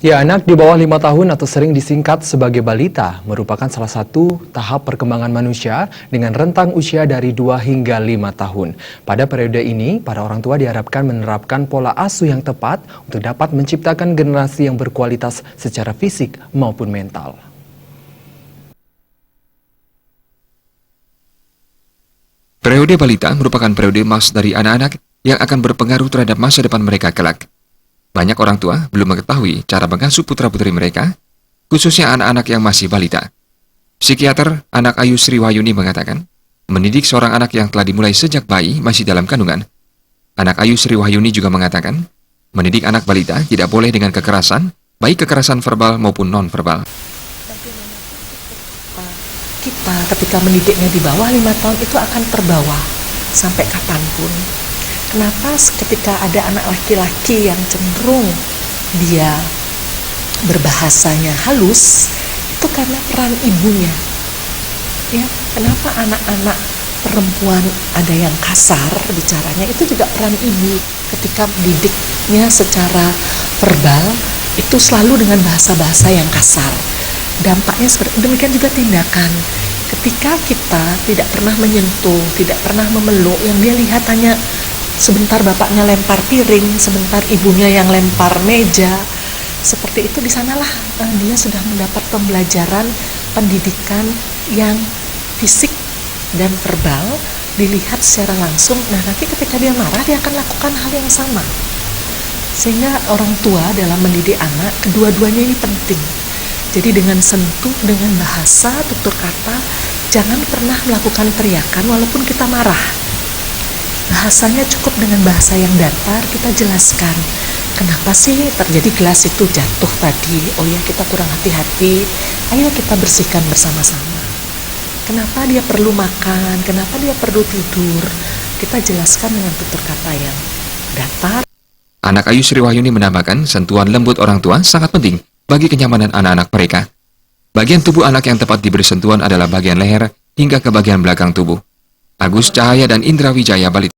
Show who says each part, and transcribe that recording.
Speaker 1: Ya, anak di bawah 5 tahun atau sering disingkat sebagai balita merupakan salah satu tahap perkembangan manusia dengan rentang usia dari 2 hingga 5 tahun. Pada periode ini, para orang tua diharapkan menerapkan pola asuh yang tepat untuk dapat menciptakan generasi yang berkualitas secara fisik maupun mental.
Speaker 2: Periode balita merupakan periode emas dari anak-anak yang akan berpengaruh terhadap masa depan mereka kelak. Banyak orang tua belum mengetahui cara mengasuh putra-putri mereka, khususnya anak-anak yang masih balita. Psikiater anak Ayu Sri Wahyuni mengatakan, mendidik seorang anak yang telah dimulai sejak bayi masih dalam kandungan. Anak Ayu Sri Wahyuni juga mengatakan, mendidik anak balita tidak boleh dengan kekerasan, baik kekerasan verbal maupun non-verbal.
Speaker 3: Kita ketika mendidiknya di bawah 5 tahun itu akan terbawa sampai kapanpun. Kenapa ketika ada anak laki-laki yang cenderung dia berbahasanya halus, itu karena peran ibunya. Ya, kenapa anak-anak perempuan ada yang kasar bicaranya, itu juga peran ibu. Ketika didiknya secara verbal, itu selalu dengan bahasa-bahasa yang kasar. Dampaknya seperti demikian juga tindakan. Ketika kita tidak pernah menyentuh, tidak pernah memeluk, yang dia lihat hanya sebentar bapaknya lempar piring, sebentar ibunya yang lempar meja, seperti itu, di sanalah dia sudah mendapat pembelajaran pendidikan yang fisik dan verbal, dilihat secara langsung. Nah, nanti ketika dia marah, dia akan lakukan hal yang sama. Sehingga orang tua dalam mendidik anak, kedua-duanya ini penting. Jadi dengan sentuh, dengan bahasa, tutur kata, jangan pernah melakukan teriakan walaupun kita marah. Bahasanya cukup dengan bahasa yang datar, kita jelaskan kenapa sih terjadi gelas itu jatuh tadi. Oh ya, kita kurang hati-hati, ayo kita bersihkan bersama-sama. Kenapa dia perlu makan, kenapa dia perlu tidur, kita jelaskan dengan tutur kata yang datar.
Speaker 2: Anak Ayu Sri Wahyuni menambahkan, sentuhan lembut orang tua sangat penting bagi kenyamanan anak-anak mereka. Bagian tubuh anak yang tepat diberi sentuhan adalah bagian leher hingga ke bagian belakang tubuh. Agus Cahaya dan Indra Wijaya, Balita.